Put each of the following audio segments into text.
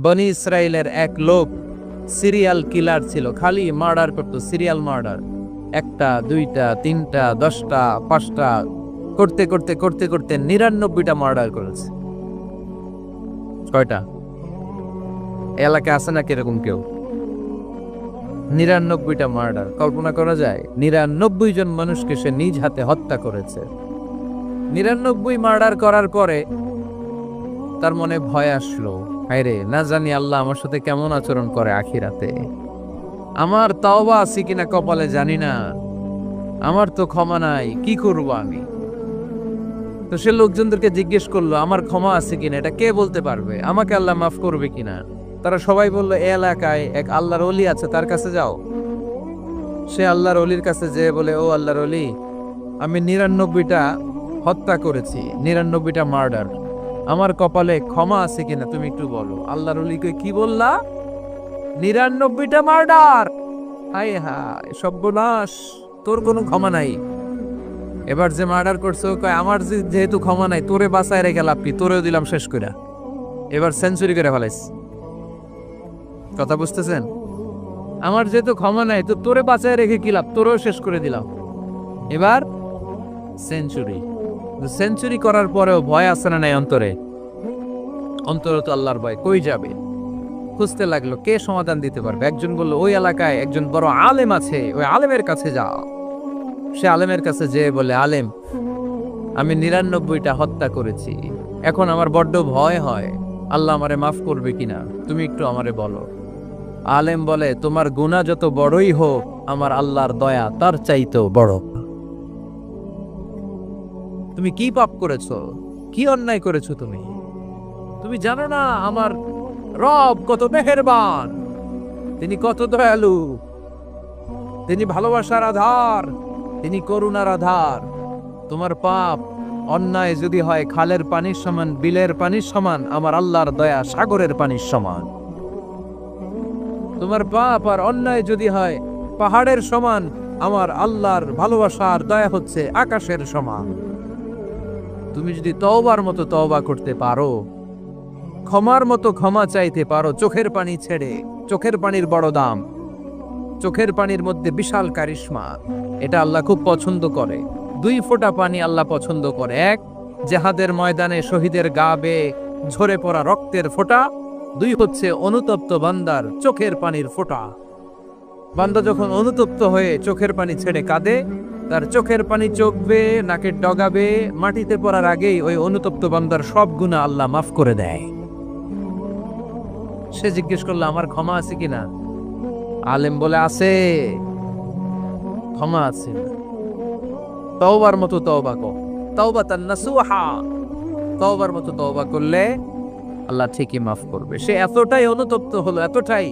বনি ইসরায়েলের এক লোক সিরিয়াল কিলার ছিল, খালি মার্ডার করতো, সিরিয়াল মার্ডার। একটা, দুইটা, তিনটা, 10টা, 5টা করতে করতে করতে করতে 99টা মার্ডার করেছে। কয়টা? এলাকায় আছে না কিরকম কেউ? 99টা মার্ডার। কল্পনা করা যায়? 99 জন মানুষকে সে নিজ হাতে হত্যা করেছে। 99 মার্ডার করার পরে তার মনে ভয় আসলো, হায়রে, না জানি আল্লাহ আমার সাথে কেমন আচরণ করে আখিরাতে। আমার তাওবা আছে কিনা কপালে জানি না, আমার তো ক্ষমা নাই, কি করব আমি? তো সে লোকজনদেরকে জিজ্ঞেস করলো, আমার ক্ষমা আছে কিনা, এটা কে বলতে পারবে? আমাকে আল্লাহ মাফ করবে কিনা? তারা সবাই বললো, এ এলাকায় এক আল্লাহর ওলি আছে, তার কাছে যাও। সে আল্লাহর ওলির কাছে যেয়ে বলে, ও আল্লাহর ওলি, আমি 99টা হত্যা করেছি, 99টা মার্ডার, আমার কপালে ক্ষমা আছে কিনা তুমি একটু বলো। আল্লাহর ওলিকে কি বললা? 99টা মার্ডার! হায় হায়, সর্বনাশ, তোর কোনো ক্ষমা নাই। এবার যে মার্ডার করছে ও কয়, আমার যেহেতু ক্ষমা নাই, তোরে বাঁচায় রেখে লাভ কি, তোরেও দিলাম শেষ করে। এবার সেঞ্চুরি করে ফেলাইস। কথা বুঝতেছেন? আমার যেহেতু ক্ষমা নাই, তো তোরে বাঁচায় রেখে কি লাভ, তোরেও শেষ করে দিলাম। এবার সেঞ্চুরি। সেঞ্চুরি করার পরেও ভয় আছে না নাই অন্তরে? অন্তরে তো আল্লাহর ভয়, কই যাবে? খুঁজতে লাগলো কে সমাধান দিতে পারবে। একজন বলল, ওই এলাকায় একজন বড় আলেম আছে, ওই আলেমের কাছে যাও। সে আলেমের কাছে যেয়ে বলে, আলেম, আমি 99টা হত্যা করেছি, এখন আমার বড্ড ভয় হয়, আল্লাহ আমারে মাফ করবে কিনা, তুমি একটু আমারে বলো। আলেম বলে, তোমার গুনাহ যত বড়ই হোক, আমার আল্লাহর দয়া তার চাইতেও বড়। তুমি কি পাপ করেছো, কি অন্যায় করেছো তুমি? তুমি জানো না আমার রব কত মেহেরবান, তিনি কত দয়ালু, তিনি ভালোবাসার আধার, তিনি করুণার আধার। তোমার পাপ অন্যায় যদি হয় খালের পানির সমান, বিলের পানির সমান, আমার আল্লাহর দয়া সাগরের পানির সমান। তোমার পাপ আর অন্যায় যদি হয় পাহাড়ের সমান, আমার আল্লাহর ভালোবাসার দয়া হচ্ছে আকাশের সমান। তুমি যদি তওবার মতো তওবা করতে পারো, ক্ষমার মতো ক্ষমা চাইতে পারো, চোখের পানি ছেড়ে, চোখের পানির বড় দাম, চোখের পানির মধ্যে বিশাল কারিশমা, এটা আল্লাহ খুব পছন্দ করে। 2 ফোঁটা পানি আল্লাহ পছন্দ করে। এক, জেহাদের ময়দানে শহীদের গা বেয়ে ঝরে পড়া রক্তের ফোঁটা। 2 হচ্ছে অনুতপ্ত বান্দার চোখের পানির ফোঁটা। বান্দা যখন অনুতপ্ত হয়ে চোখের পানি ছেড়ে কাঁদে, তার চোখের পানি চোখ বেয়ে নাকের ডগা বেয়ে মাটিতে পড়ার আগেই ওই অনুতপ্ত বান্দার সব গুনাহ আল্লাহ মাফ করে দেয়। সে জিজ্ঞেস করলো, আমার ক্ষমা আছে কিনা? আলেম বলে, আছে, ক্ষমা আছে। তওবার মতো তওবা কর, তাওবাতান নাসুহা, তওবার মতো তওবা করলে আল্লাহ ঠিকই মাফ করবে। সে এতটাই অনুতপ্ত হলো, এতটাই,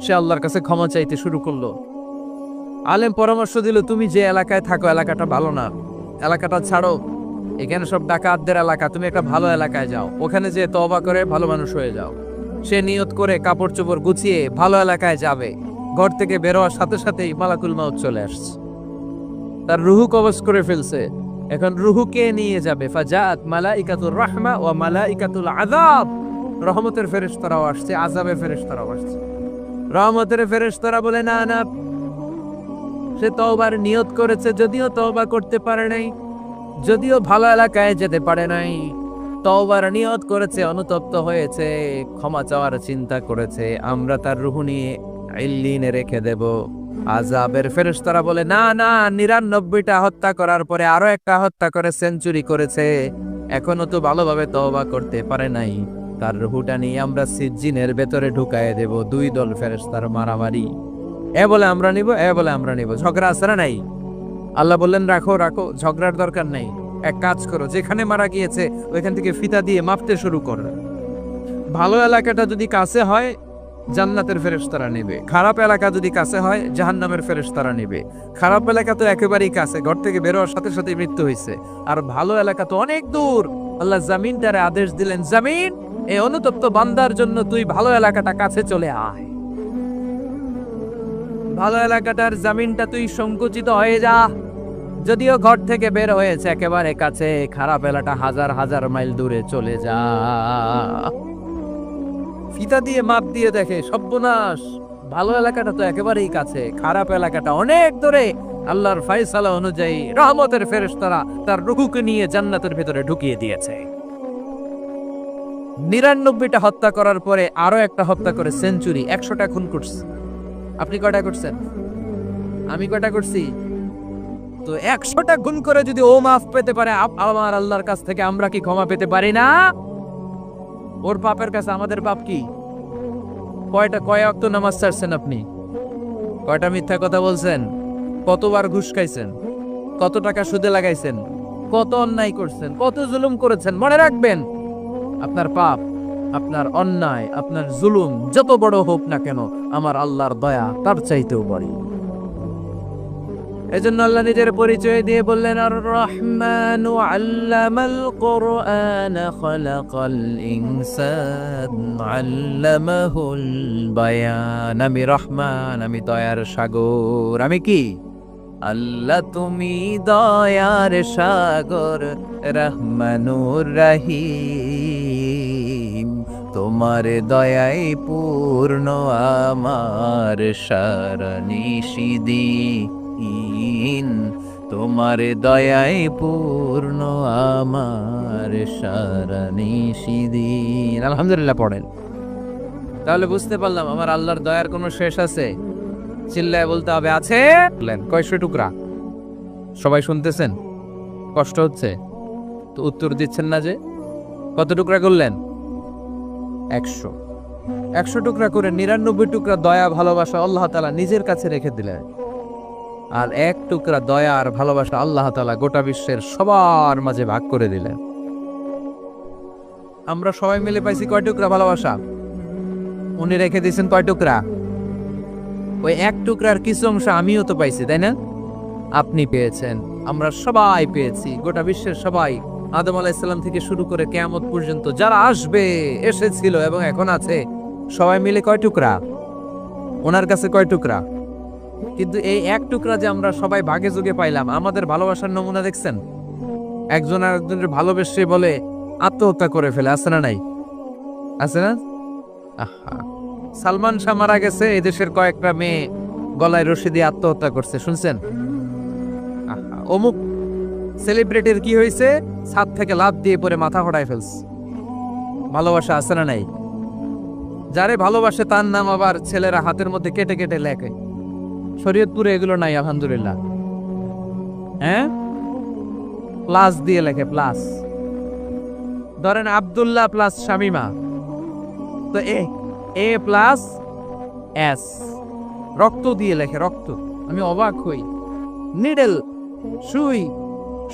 সে আল্লাহর কাছে ক্ষমা চাইতে শুরু করলো। আলেম পরামর্শ দিল, তুমি যে এলাকায় থাকো এলাকাটা ভালো না, এলাকাটা ছাড়ো, এখানে সব ডাকাতদের এলাকা, তুমি একটা ভালো এলাকায় যাও, ওখানে যে তওবা করে ভালো মানুষ হয়ে যাও। সে নিয়ত করে কাপড় চোপড় গুছিয়ে ভালো এলাকায় যাবে। ঘর থেকে বের হওয়ার সাথে সাথেই মালাকুল মাউত চলে আসছে, তার রুহু কবজ করে ফেলছে। এখন রুহুকে নিয়ে যাবে। ফাজাত মালাইকাতুর রাহমা ওয়া মালাইকাতুল আযাব, রহমতের ফেরেশতারাও আসছে, আযাবের ফেরেশতারাও আসছে। রহমতের ফেরেশতারা বলে, না না, সে তওবার নিয়ত করেছে, যদিও তওবা করতে পারে নাই, যদিও ভালো এলাকায় যেতে পারে নাই, তওবার নিয়ত করেছে, অনুতপ্ত হয়েছে, ক্ষমা চাওয়ার চিন্তা করেছে, আমরা তার রুহ নিয়ে ইল্লিনে রেখে দেব। আযাবের ফেরেশতারা বলে, না না, 99টা হত্যা করার পরে আরো একটা হত্যা করে সেঞ্চুরি করেছে, এখনো তো ভালোভাবে তওবা করতে পারে নাই, তার রুহটা নিয়ে আমরা সিজ্জিনের ভেতরে ঢুকায়ে দেব। 2 দল ফেরেশতার মারামারি, এ বলে আমরা নিব, এ বলে আমরা নিব, ঝগড়া আছে না নাই? আল্লাহ বললেন, রাখো রাখো, ঝগড়ার দরকার নেই, এক কাজ করো, যেখানে মারা গিয়েছে ওইখান থেকে ফিতা দিয়ে মাপতে শুরু করো। ভালো এলাকাটা যদি কাছে হয় জান্নাতের ফেরেশতারা নেবে, খারাপ এলাকা যদি কাছে হয় জাহান্নামের ফেরেশতারা নেবে। খারাপ এলাকা তো একেবারেই কাছে, ঘর থেকে বের হওয়ার সাথে সাথে মৃত্যু হয়েছে, আর ভালো এলাকা তো অনেক দূর। আল্লাহ জামিনটারে আদেশ দিলেন, জামিন, এই অনুতপ্ত বান্দার জন্য তুই ভালো এলাকাটা কাছে চলে আয়, ভালো এলাকাটার জামিনটা তুই সংকুচিত হয়ে যা, যদিও ঘর থেকে বের হয়েছে একেবারে কাছে, খারাপ এলাকা হাজার হাজার মাইল দূরে চলে যা। ফিতা দিয়ে মাপ দিয়ে দেখে সর্বনাশ, ভালো এলাকাটা তো একেবারেই কাছে, খারাপ এলাকাটা অনেক দূরে। আল্লাহর ফয়সালা অনুযায়ী রহমতের ফেরেশতারা তার রূহকে নিয়ে জান্নাতের ভেতরে ঢুকিয়ে দিয়েছে। 99টা হত্যা করার পরে আরো একটা হত্যা করে সেঞ্চুরি, 100টা খুন করছে। আপনি কয়টা করছেন? আমি কয়টা করছি? তো 100টা খুন করে যদি ও মাফ পেতে পারে আমার আল্লাহর কাছ থেকে, আমরা কি ক্ষমা পেতে পারি না? ওর পাপের কাছে আমাদের পাপ কি? কয় ওয়াক্ত নামাজ ছাড়ছেন আপনি? কয়টা মিথ্যা কথা বলছেন? কতবার ঘুষ খাইছেন? কত টাকা সুদে লাগাইছেন? কত অন্যায় করছেন? কত জুলুম করেছেন? মনে রাখবেন, আপনার পাপ, আপনার অন্যায়, আপনার জুলুম যত বড় হোক না কেন, আমার আল্লাহর দয়া তার চাইতেও বড়। এজন্য আল্লাহ নিজের পরিচয় দিয়ে বললেন, আর রহমানু আল্লামাল কুরআন খালাকাল ইনসান আল্লামাহুল বায়ান। আমি রহমান, আমি দয়ার সাগর। আমি কি? আল্লাহ তুমি দয়ার সাগর, রহমানুর রহিম। তোমার দয়াই পূর্ণ আমার সারানিশিদিন। তোমার দয়াই পূর্ণ আমার সারানিশিদিন। আলহামদুলিল্লাহ পড়েন। তাহলে বুঝতে পারলাম আমার আল্লাহর দয়ার কোনো শেষ আছে? চিল্লায় বলতে হবে আছে। কয়শো টুকরা? সবাই শুনতেছেন? কষ্ট হচ্ছে তো উত্তর দিচ্ছেন না যে। কত টুকরা করলেন? 100। 100 টুকরা করে 99 টুকরা দয়া ভালোবাসা আল্লাহ তাআলা নিজের কাছে রেখে দিলেন, আর 1 টুকরা দয়া আর ভালোবাসা আল্লাহ তাআলা গোটা বিশ্বের সবার মাঝে ভাগ করে দিলেন। আমরা সবাই মিলে পাইছি কয় টুকরা ভালোবাসা? উনি রেখে দিয়েছেন কয় টুকরা? ওই 1 টুকরার কিছু অংশ আমিও তো পাইছি, তাই না? আপনি পেয়েছেন, আমরা সবাই পেয়েছি, গোটা বিশ্বের সবাই, আদম আলাইহিস সালাম থেকে শুরু করে কিয়ামত পর্যন্ত যারা আসবে, এসেছিল এবং এখন আছে, সবাই মিলে কয় টুকরা? ওনার কাছে কয় টুকরা? কিন্তু এই 1 টুকরা যে আমরা সবাই ভাগে যোগে পাইলাম, আমাদের ভালোবাসার নমুনা দেখছেন? একজন আর একজনের ভালোবেসে বলে আত্মহত্যা করে ফেলে, আছে না নাই? আছে না? আহা, সালমান শাহ মারা গেছে, এদেশের কয়েকটা মেয়ে গলায় রশি দিয়ে আত্মহত্যা করছে, শুনছেন? আহা, অমুক সেলিব্রিটির কি হয়েছে, ছাদ থেকে লাফ দিয়ে পরে মাথা ফোটায় ফেলছে। ভালোবাসা আছে না নাই? যারে ভালোবাসে তার নাম আবার ছেলেরা হাতের মধ্যে কেটে কেটে লেখে। শরীয়তপুরে এগুলো নাই আলহামদুলিল্লাহ। হ্যাঁ, প্লাস দিয়ে লেখে, প্লাস। ধরেন আব্দুল্লাহ প্লাস শামিমা, তো এ প্লাস এস, রক্ত দিয়ে লেখে, রক্ত। আমি অবাক হই, নিডেল,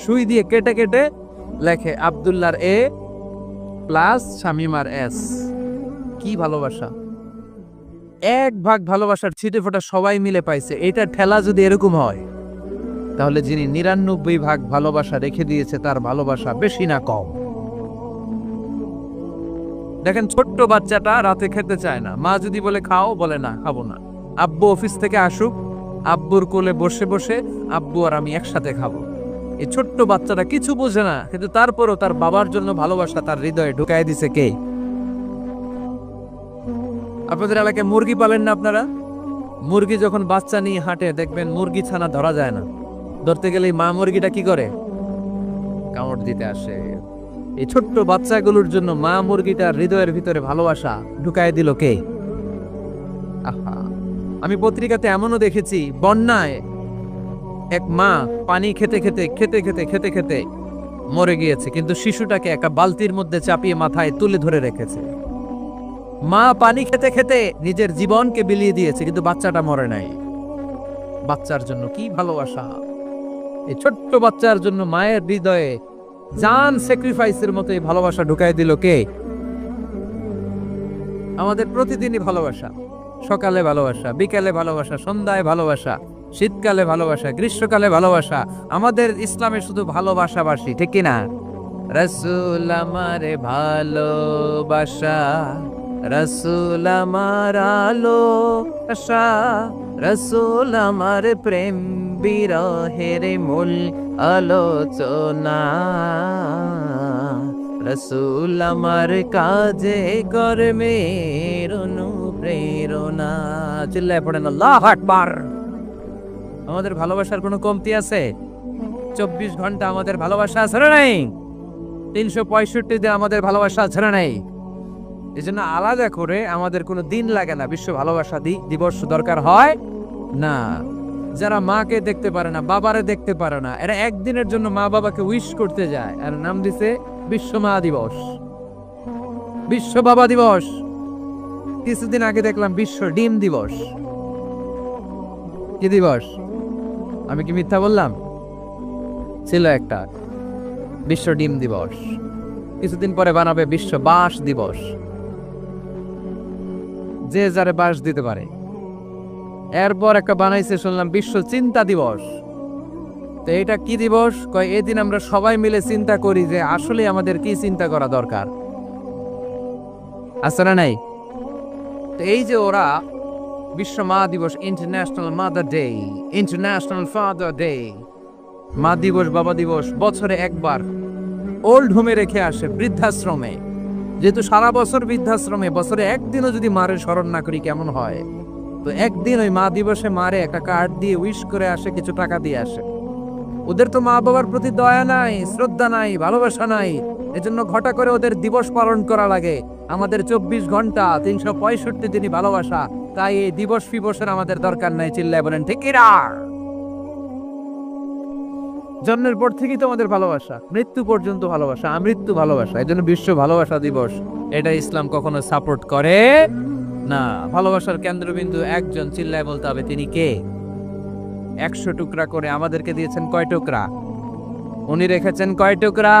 সুই দিয়ে কেটে কেটে লেখে আব্দুল্লাহর এ প্লাস শামিমার এস। কি ভালোবাসা! 1 ভাগ ভালোবাসার ছিটে ফোটা সবাই মিলে পাইছে। এটা ঠেলা যদি এরকম হয়, তাহলে যিনি 99 ভাগ ভালোবাসা রেখে দিয়েছে তার ভালোবাসা বেশি না কম? দেখেন, ছোট্ট বাচ্চাটা রাতে খেতে চায় না, মা যদি বলে খাও, বলে না, খাবো না। আব্বু অফিস থেকে আসুক, আব্বুর কোলে বসে বসে আব্বু আর আমি একসাথে খাবো। এই ছোট্ট বাচ্চাটা কিছু বোঝে না, কিন্তু তারপরও তার বাবার জন্য ভালোবাসা তার হৃদয়ে ঢুকায় দিছে কে? আপনাদের এলাকায় মুরগি পালেন না আপনারা? মুরগি যখন বাচ্চা নিয়ে হাঁটে, দেখবেন মুরগি ছানা ধরা যায় না, ধরতে গেলে মা মুরগিটা কি করে? কামড় দিতে আসে। এই ছোট্ট বাচ্চাগুলোর জন্য মা মুরগিটার হৃদয়ের ভিতরে ভালোবাসা ঢুকায় দিল কে? আহা, আমি পত্রিকাতে এমনও দেখেছি, বন্যায় এক মা পানি খেতে খেতে খেতে খেতে খেতে খেতে মরে গিয়েছে, কিন্তু শিশুটাকে একটা বালতির মধ্যে চাপিয়ে মাথায় তুলে ধরে রেখেছে। মা পানি খেতে খেতে নিজের জীবনকে বিলিয়ে দিয়েছে, কিন্তু বাচ্চাটা মরে নাই। বাচ্চার জন্য কি ভালোবাসা! এই ছোট্ট বাচ্চার জন্য মায়ের হৃদয়ে জান স্যাক্রিফাইসের মতো এই ভালোবাসা ঢুকায় দিল কে? আমাদের প্রতিদিনই ভালোবাসা, সকালে ভালোবাসা, বিকালে ভালোবাসা, সন্ধ্যায় ভালোবাসা, শীতকালে ভালোবাসা, গ্রীষ্মকালে ভালোবাসা। আমাদের ইসলামে শুধু ভালোবাসাবাসী, ঠিক কিনা? রাসূল আমারে ভালোবাসা, রাসূল আমার আলো আশা, রাসূল আমার প্রেম বিরহের মূল আলোচনা, রসুল আমার কাজে কর্মের অনুপ্রেরণা। চিল্লায় পড়েন আল্লাহু আকবার। আমাদের ভালোবাসার কোনো কমতি আছে? 24 ঘন্টা আমাদের ভালোবাসা আছে না নাই? 365 দিন আমাদের ভালোবাসা আছে না নাই? এই জন্য আলাদা করে আমাদের কোনো দিন লাগে না বিশ্ব ভালোবাসা দিবস দরকার হয় না। যারা মাকে দেখতে পারে না, বাবারে দেখতে পারে না, এরা একদিনের জন্য মা বাবাকে উইশ করতে যায়, আর নাম দিছে বিশ্ব মা দিবস, বিশ্ব বাবা দিবস। কিছুদিন আগে দেখলাম বিশ্ব ডিম দিবস। কি দিবস? আমি কি মিথ্যা বললাম? ছিল একটা বিশ্ব ডিম দিবস। কিছুদিন পরে বানাবে বিশ্ব বাঁশ দিবস, যে যারে বাঁশ দিতে পারে। এরপর একটা বানাইছে শুনলাম বিশ্ব চিন্তা দিবস। তো এটা কি দিবস? কয় এদিন আমরা সবাই মিলে চিন্তা করি যে আসলে আমাদের কি চিন্তা করা দরকার, আছে না নাই? তো এই যে ওরা বিশ্ব মা দিবস, international mother day, international father day, মা দিবস বাবা দিবস বছরে একবার ওল্ড হোমে রেখে আসে, বৃদ্ধাশ্রমে। যেহেতু সারা বছর বৃদ্ধাশ্রমে, বছরে একদিনও যদি মারে স্মরণ না করি কেমন হয়? তো একদিন ওই মা দিবসে মারে একটা কার্ড দিয়ে উইশ করে আসে, কিছু টাকা দিয়ে আসে। ওদের তো মা বাবার প্রতি দয়া নাই, শ্রদ্ধা নাই, ভালোবাসা নাই। এজন্য ঘটা করে ওদের দিবস পালন করা লাগে। আমাদের 24 ঘন্টা 365 দিনই ভালোবাসা, তাই এই দিবস ফিবসের আমাদের দরকার নাই। চিল্লায় বলেন ঠিক কিনা? জন্মের পর থেকেই তো আমাদের ভালোবাসা, মৃত্যু পর্যন্ত ভালোবাসা, আমৃত্যু ভালোবাসা। এই জন্য বিশ্ব ভালোবাসা দিবস, এটা ইসলাম কখনো সাপোর্ট করে না। ভালোবাসার কেন্দ্রবিন্দু একজন, চিল্লায় বলতে হবে তিনি কে? 100 টুকরা করে আমাদেরকে দিয়েছেন কয় টুকরা? উনি রেখেছেন কয় টুকরা?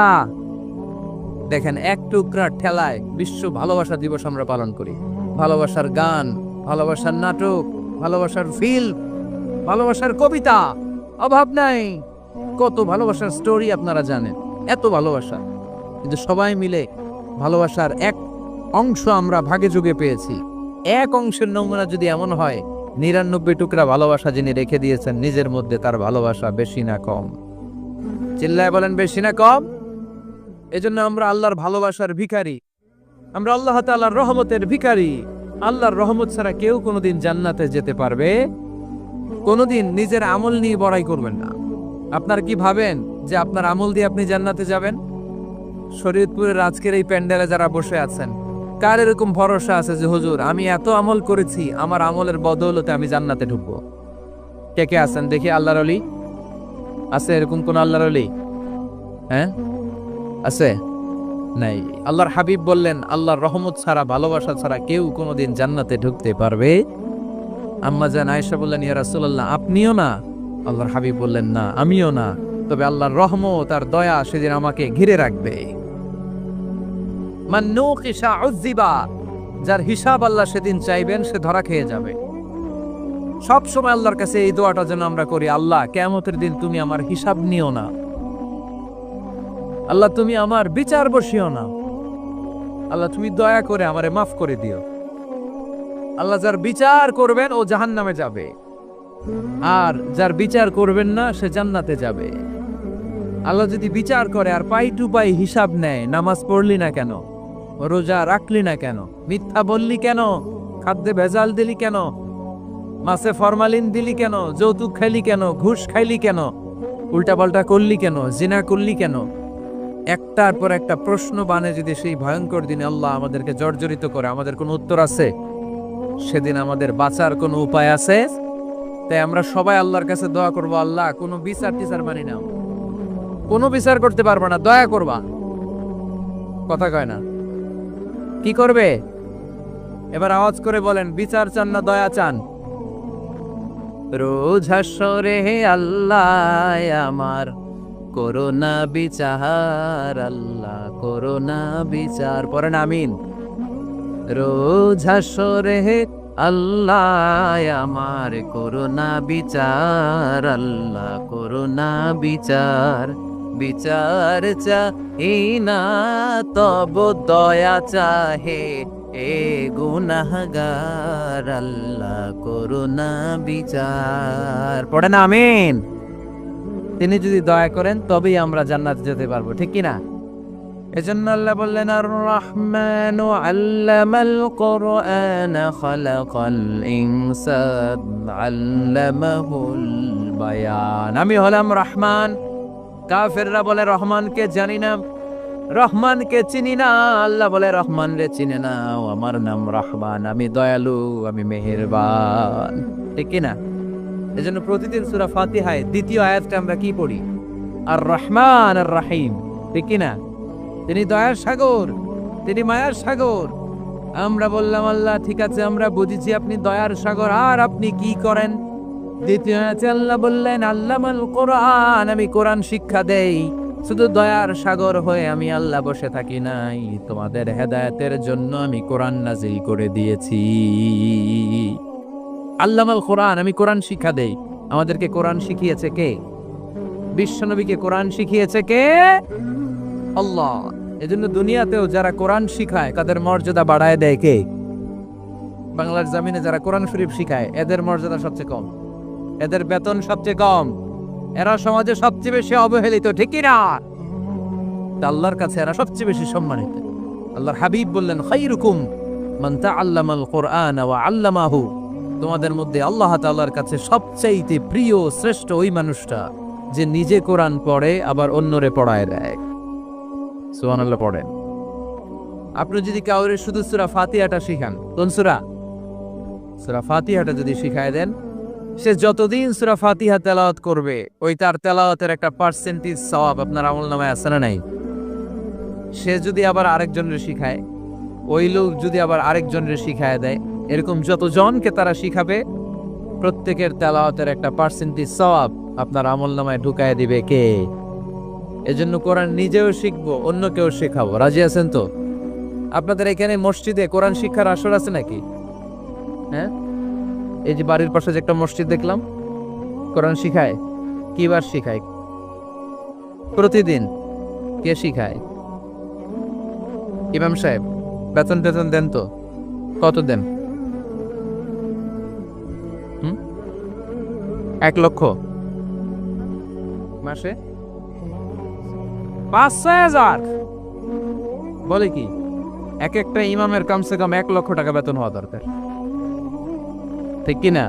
দেখেন, এক টুকরার ঠেলায় বিশ্ব ভালোবাসা দিবস আমরা পালন করি। ভালোবাসার গান, ভালোবাসার নাটক, ভালোবাসার ফিল্ম, ভালোবাসার কবিতা, অভাব নাই। কত ভালোবাসার স্টোরি আপনারা জানেন, এত ভালোবাসা। কিন্তু সবাই মিলে ভালোবাসার এক অংশ আমরা ভাগে যোগে পেয়েছি। এক অংশের নমুনা যদি এমন হয়, 99 টুকরা ভালোবাসা যিনি রেখে দিয়েছেন নিজের মধ্যে, তার ভালোবাসা বেশি না কম? চিল্লায় বলেন বেশি না কম? এজন্য আমরা আল্লাহর ভালোবাসার ভিখারি, আমরা আল্লাহ তাআলার রহমতের ভিখারি। আল্লাহর রহমত ছাড়া কেউ কোনোদিন জান্নাতে যেতে পারবে? কোনোদিন নিজের আমল নিয়ে বড়াই করবেন না। আপনার কি ভাবেন যে আপনার আমল দিয়ে আপনি জান্নাতে যাবেন? শরীয়তপুরের আজকের এই প্যান্ডেলে যারা বসে আছেন, কার এরকম ভরসা আছে যে হুজুর আমি এত আমল করেছি, আমার আমলের বদৌলতে আমি জান্নাতে ঢুকবো? কে কে আছেন দেখি আল্লাহর ওলি? আছে এরকম কোন আল্লাহর ওলি? হ্যাঁ, আছে? নাই। আল্লাহর হাবিব বললেন আল্লাহর রহমত ছাড়া, ভালোবাসা ছাড়া কেউ কোনোদিন জান্নাতে ঢুকতে পারবে? আম্মা জান আয়েশা বললেন ইয়া রাসূলুল্লাহ আপনিও না? আল্লাহর হাবিব বললেন না, আমিও না, তবে আল্লাহর রহমত আর দয়া সেদিন আমাকে ঘিরে রাখবে। মান নুকিশা উযিবা, যার হিসাব আল্লাহ সেদিন চাইবেন সে ধরা খেয়ে যাবে। সব সময় আল্লাহর কাছে এই দোয়াটা যেন আমরা করি, আল্লাহ কিয়ামতের দিন তুমি আমার হিসাব নিও না, আল্লাহ তুমি আমার বিচার বসিও না, আল্লাহ তুমি দয়া করে আমারে মাফ করে দিও। আল্লাহ যার বিচার করবেন ও জাহান্নামে যাবে, আর যার বিচার করবেন না সে জান্নাতে যাবে। আল্লাহ যদি বিচার করে আর পাই টু পাই হিসাব নেয়, নামাজ পড়লি না কেন, রোজা রাখলি না কেন, মিথ্যা বললি কেন, খাদ্যে ভেজাল দিলি কেন, মাছে ফরমালিন দিলি কেন, যৌতুক খাইলি কেন, ঘুষ খাইলি কেন, উল্টাপাল্টা করলি কেন, জিনা করলি কেন, একটার পর একটা প্রশ্ন বানে যদি সেই ভয়ঙ্কর দিনে আল্লাহ আমাদেরকে জর্জরিত করে, আমাদের কোনো উত্তর আছে? সেদিন আমাদের বাঁচার কোনো উপায় আছে? তাই আমরা সবাই আল্লাহর কাছে দোয়া করব, আল্লাহ কোনো বিচার টিচার মানি না, কোনো বিচার করতে পারবো না, দয়া করবা। কথা কয় না? কি করবে? এবার আওয়াজ করে বলেন, বিচার চান না দয়া চান? রোজ হাসরে হে আল্লাহ আমার করোনা বিচার, আল্লাহ করোনা বিচার। পড়েন আমিন। রোজ হাসরে হে আল্লাহ আমার করোনা বিচার, আল্লাহ করোনা বিচার। বিচার চাহি না তব দয়া চাহে এ গুনাহগার, আল্লাহ করোনা বিচার। পড়েন আমিন। তিনি যদি দয়া করেন তবেই আমরা জান্নাতে যেতে পারবো, ঠিক কি না? এজন্য আল্লাহ বললেন আর রহমানু আল্লামাল কুরআন খালাকাল ইনসান আল্লামাহুল বায়ান। আমি হলাম রহমান। কাফেররা বলে রহমানকে জানি না, রহমানকে চিনি না। আল্লাহ বলে রহমান রে চিনে না, আমার নাম রহমান, আমি দয়ালু, আমি মেহেরবান। ঠিক কিনা? এজন্য প্রতিদিন সূরা ফাতিহায় দ্বিতীয় আয়াতটা আমরা কি পড়ি? আর রহমান আর রাহিম। ঠিক কিনা? তিনি দয়ার সাগর, তিনি মায়ার সাগর। আমরা বললাম আল্লাহ ঠিক আছে, আমরা বুঝেছি আপনি দয়ার সাগর, আর আপনি কি করেন? দ্বিতীয় আয়াতে আল্লাহ বললেন আল্লামাল কোরআন, আমি কোরআন শিক্ষা দেই। শুধু দয়ার সাগর হয়ে আমি আল্লাহ বসে থাকি নাই, তোমাদের হেদায়েতের জন্য আমি কোরআন নাজিল করে দিয়েছি। আল্লামাল কোরআন, আমি কোরআন শিক্ষা দেই। আমাদেরকে কোরআন শিখিয়েছে কে? বিশ্বনবীকে কোরআন শিখিয়েছে কে? আল্লাহ। এজন্য দুনিয়াতেও যারা কোরআন শিখায় তাদের মর্যাদা বাড়ায় দেয় কে? বাংলার জমিনে যারা কোরআন শরীফ শিখায় এদের মর্যাদা সবচেয়ে কম, এদের বেতন সবচেয়ে কম, এরা সমাজে সবচেয়ে বেশি অবহেলিত। ঠিক কিনা? আল্লাহর কাছে এরা সবচেয়ে বেশি সম্মানিত। আল্লাহর হাবিব বললেন খায়রুকুম মান তাআল্লামাল কুরআন ওয়া আল্লামাহু, তোমাদের মধ্যে আল্লাহ তাআলার কাছে সবচেয়ে প্রিয় শ্রেষ্ঠ ওই মানুষটা যে নিজে কোরআন পড়ে আবার অন্যরে পড়ায় দেয়। সুবহানাল্লাহ পড়েন। আপনি যদি কাউরে শুধু সূরা ফাতিহাটা শিখান, কোন সূরা? সূরা ফাতিহাটা যদি শিখায় দেন, সে যতদিন সূরা ফাতিহা তেলাওয়াত করবে ওই তার তেলাওয়াতের একটা পার্সেন্টেজ সওয়াব আপনার আমলনামায় আছে না নাই? সে যদি আবার আরেকজনের শিখায়, ওই লোক যদি আবার আরেকজনের শিখায় দেয়, এরকম যতজনকে তারা শিখাবে প্রত্যেকের তেলাওয়াতের একটা পার্সেন্টেজ সওয়াব আপনার আমলনামায় ঢুকায় দিবে কে? এজন্য কোরআন নিজেও শিখবো, অন্যকেও শেখাবো। রাজি আছেন তো? আপনাদের এখানে মসজিদে কোরআন শিক্ষার আসর আছে নাকি? হ্যাঁ, এই যে বাড়ির পাশে যে একটা মসজিদ দেখলাম, কোরআন শিখায়। কিবার শিখায়? প্রতিদিন। কে শিখায়? ইমাম সাহেব। বেতন টেতন দেন তো? কত দেন? 1 লক্ষ মাসে? 5-6 হাজার? বলে কি? এক একটা ইমামের কমসে কম 1 লক্ষ টাকা বেতন হওয়া দরকার। ঠিক কিনা?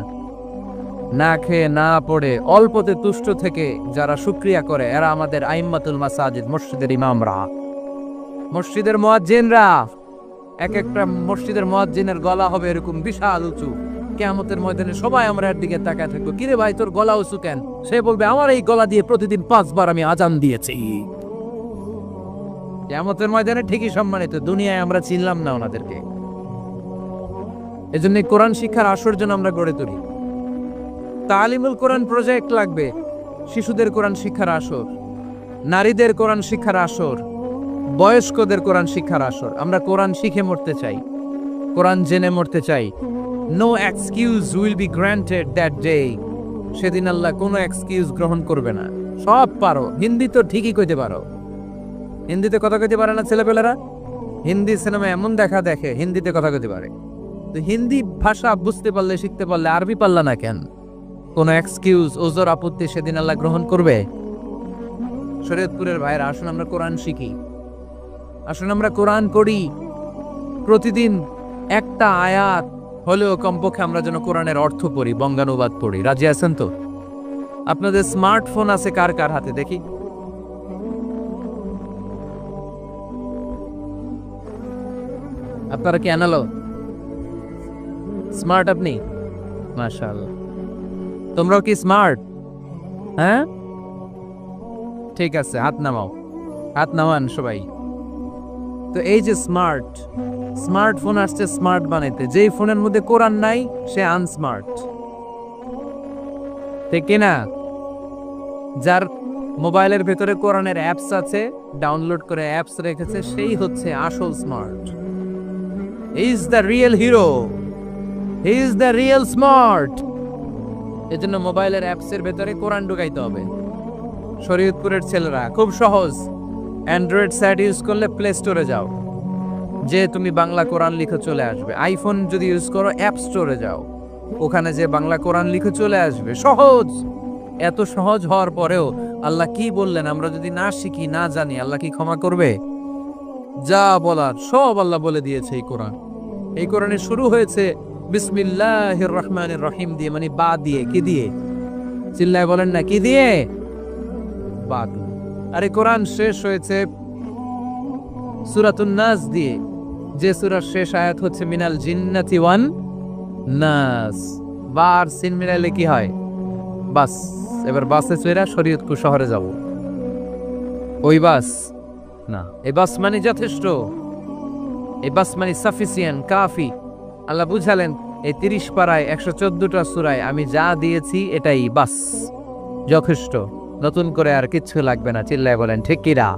না খেয়ে না পড়ে অল্পতে তুষ্ট থেকে যারা শুকরিয়া করে এরা আমাদের আইম্মাতুল মাসাজিদ, মসজিদের ইমামরা, মসজিদের মুয়াজ্জিনরা। এক একটা মসজিদের মুয়াজ্জিনের গলা হবে এরকম বিশাল উঁচু। কিয়ামতের ময়দানে সবাই আমরা এর দিকে তাকায় থাকবো, কিরে ভাই তোর গলা উঁচু কেন? সে বলবে আমার এই গলা দিয়ে প্রতিদিন 5 বার আমি আজান দিয়েছি। কিয়ামতের ময়দানে ঠিকই সম্মানিত, দুনিয়ায় আমরা চিনলাম না ওনাদেরকে। এজন্য কোরআন শিক্ষার আসর যেন আমরা গড়ে তুলি। তালিমুল কোরআন প্রজেক্ট লাগবে, শিশুদের কোরআন শিক্ষার আসর, নারীদের কোরআন শিক্ষার আসর, বয়স্কদের কোরআন শিক্ষার আসর। আমরা কোরআন শিখে মরতে চাই, কোরআন জেনে মরতে চাই। No excuse will be granted that day. সেদিন আল্লাহ কোনো এক্সকিউজ গ্রহণ করবে না। সব পারো, হিন্দি তো ঠিকই কইতে পারো। হিন্দিতে কথা কইতে পারে না ছেলেপেলেরা? হিন্দি সিনেমা এমন দেখা দেখে হিন্দিতে কথা কইতে পারে। তো হিন্দি ভাষা বুঝতে পারলে, শিখতে পারলে আরবি পারলা না কেন? কোন এক্সকিউজ, ওজর, আপত্তি সেদিন আল্লাহ গ্রহণ করবে? শরীয়তপুরের ভাইরা, আসুন আমরা কোরআন শিখি, আসুন আমরা কোরআন পড়ি। প্রতিদিন একটা আয়াত হলেও কমপক্ষে আমরা যেন কোরআনের অর্থ পড়ি, বঙ্গানুবাদ পড়ি। রাজি আছেন তো? আপনাদের স্মার্টফোন আছে কার কার হাতে দেখি? আপনারা কি অ্যানালগ? স্মার্ট আপনি? মাশাআল্লাহ। তোমরাও কি স্মার্ট? হ্যাঁ, ঠিক আছে, হাত নামাও, হাত নামান সবাই। তো এই যে স্মার্টফোন আসছে স্মার্ট বানাইতে, যেই ফোনের মধ্যে কোরআন নাই সে আনস্মার্ট। ঠিক কিনা? যার মোবাইলের ভেতরে কোরআনের অ্যাপস আছে, ডাউনলোড করে অ্যাপস রেখেছে, সেই হচ্ছে আসল smart. He is the real hero, he is the real smart. এজন্য মোবাইলের অ্যাপসের ভেতরে কোরআন ঢুকাইতে হবে। শরীয়তপুরের ছেলেরা খুব সহজ, অ্যান্ড্রয়েড সেট ইউজ করলে প্লে স্টোরে যাও, যে তুমি বাংলা কোরআন লিখে চলে আসবে। আইফোন যদি ইউজ করো অ্যাপ স্টোরে যাও, ওখানে যে বাংলা কোরআন লিখে চলে আসবে। সহজ। এত সহজ হওয়ার পরেও আল্লাহ কি বললেন আমরা যদি না শিখি, না জানি, আল্লাহ কি ক্ষমা করবে? যা বলার সব আল্লাহ বলে দিয়েছে এই কোরআন। এই কোরআনে শুরু হয়েছে বিসমিল্লাহির রহমানির রহিম দিয়ে, মানে বা দিয়ে। কি দিয়ে? চিল্লায় বলেন না, কি দিয়ে? বা দিয়ে। আর এই কোরআন শেষ হয়েছে সূরাতুন নাস দিয়ে, যে সূরার শেষ আয়াত হচ্ছে মিনাল জিন্নাতি ওয়ান নাস। বার সিন মিলাইলে কি হয়? বাস। এবার বাসে চড়া শরীয়তপুর শহরে যাব। ওই বাস না, এই বাস মানে যথেষ্ট, এই বাস মানে সাফিসিয়েন্ট, কাফি। আল্লাহ বুঝালেন এই 30 পারায় 114টা সূরায় আমি যা দিয়েছি এটাই বাস, যথেষ্ট। নতুন করে আর কিচ্ছু লাগবে না। চিল্লায় বলেন ঠিক কিনা?